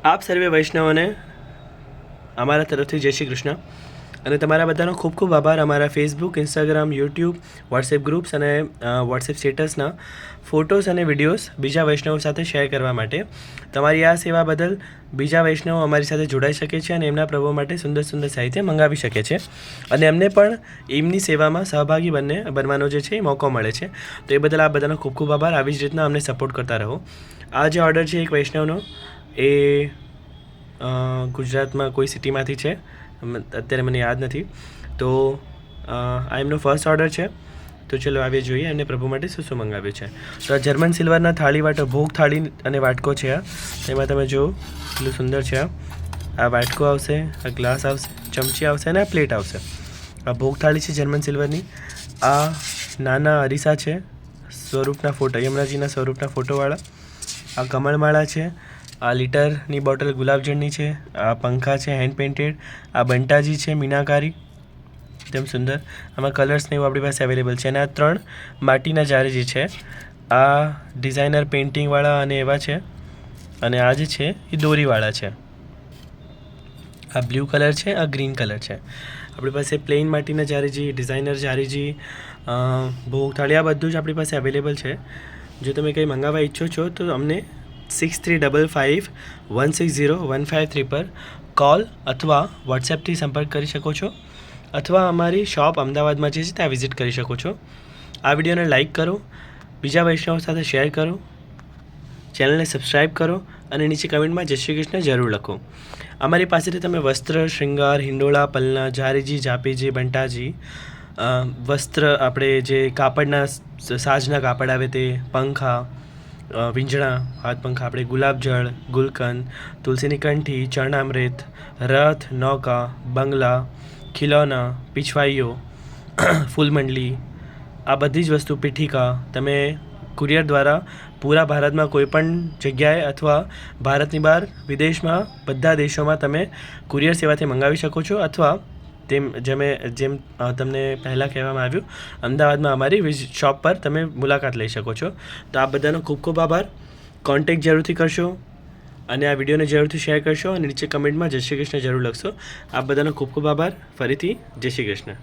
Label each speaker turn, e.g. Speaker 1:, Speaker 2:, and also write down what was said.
Speaker 1: આપ સર્વે વૈષ્ણવોને અમારા તરફથી જય શ્રી કૃષ્ણ અને તમારા બધાનો ખૂબ ખૂબ આભાર અમારા Facebook, Instagram, YouTube, WhatsApp groups અને વોટ્સએપ સ્ટેટસના ફોટોસ અને વિડીયોઝ બીજા વૈષ્ણવો સાથે શેર કરવા માટે. તમારી આ સેવા બદલ બીજા વૈષ્ણવો અમારી સાથે જોડાઈ શકે છે અને એમના પ્રભુઓ માટે સુંદર સુંદર સાહિત્ય મંગાવી શકે છે અને એમને પણ એમની સેવામાં સહભાગી બનવાનો જે છે એ મોકો મળે છે. તો એ બદલ આ બધાનો ખૂબ ખૂબ આભાર. આવી જ રીતના અમને સપોર્ટ કરતા રહો. આ જે ઓર્ડર છે એક વૈષ્ણવનો એ ગુજરાતમાં કોઈ સિટીમાંથી છે, અત્યારે મને યાદ નથી. તો આ એમનો ફર્સ્ટ ઓર્ડર છે. તો ચલો આવીએ જોઈએ અને પ્રભુ માટે શું શું મંગાવ્યું છે. તો આ જર્મન સિલ્વરના થાળી વાટો, ભોગ થાળી અને વાટકો છે. એમાં તમે જુઓ કેટલું સુંદર છે. આ વાટકો આવશે, આ ગ્લાસ આવશે, ચમચી આવશે અને આ પ્લેટ આવશે. આ ભોગ થાળી છે જર્મન સિલ્વરની. આ નાના અરીસા છે સ્વરૂપના ફોટો, યમુનાજીના સ્વરૂપના ફોટોવાળા. આ કમળમાળા છે. આ લીટરની બોટલ ગુલાબજળની છે. આ પંખા છે હેન્ડ પેઇન્ટેડ. આ બંટાજી છે મીનાકારી, એકદમ સુંદર. આમાં કલર્સને એવું આપણી પાસે અવેલેબલ છે. અને આ 3 માટીના જાર જે છે આ ડિઝાઇનર પેઇન્ટિંગવાળા અને એવા છે. અને આ જે છે એ દોરીવાળા છે. આ બ્લુ કલર છે, આ ગ્રીન કલર છે. આપણી પાસે પ્લેન માટીના જારીજી, ડિઝાઇનર જારીજી, ભોગ થાળી, આ બધું જ આપણી પાસે અવેલેબલ છે. જો તમે કંઈ મંગાવવા ઈચ્છો છો તો અમને 6355160153 પર કોલ અથવા વોટ્સએપથી સંપર્ક કરી શકો છો, અથવા અમારી શોપ અમદાવાદમાં જે છે ત્યાં વિઝિટ કરી શકો છો. આ વિડીયોને લાઇક કરો, બીજા વૈષ્ણવો સાથે શેર કરો, ચેનલને સબસ્ક્રાઈબ કરો અને નીચે કમેન્ટમાં જય શ્રી કૃષ્ણ જરૂર લખો. અમારી પાસેથી તમે વસ્ત્ર, શૃંગાર, હિંડોળા, પલના, જારીજી, જાપીજી, બંટાજી, વસ્ત્ર, આપણે જે કાપડના સાજના કાપડ આવે તે, પંખા, વીંજણા, હાથ પંખા, આપણે ગુલાબજળ, ગુલકંદ, તુલસીની કંઠી, ચરણામૃત, રથ, નૌકા, બંગલા, ખિલૌના, પીછવાઈઓ, ફૂલમંડલી, આ બધી જ વસ્તુ, પીઠિકા તમે કુરિયર દ્વારા પૂરા ભારતમાં કોઈપણ જગ્યાએ અથવા ભારતની બહાર, વિદેશમાં, બધા દેશોમાં તમે કુરિયર સેવાથી મંગાવી શકો છો. અથવા જેમ તમને પહેલાં કહેવામાં આવ્યું, અમદાવાદમાં અમારી શોપ પર તમે મુલાકાત લઈ શકો છો. તો આ બધાનો ખૂબ ખૂબ આભાર. કોન્ટેક્ટ જરૂરથી કરશો અને આ વિડીયોને જરૂરથી શેર કરશો અને નીચે કમેન્ટમાં જય શ્રી કૃષ્ણ જરૂર લખશો. આ બધાનો ખૂબ ખૂબ આભાર. ફરીથી જય શ્રી કૃષ્ણ.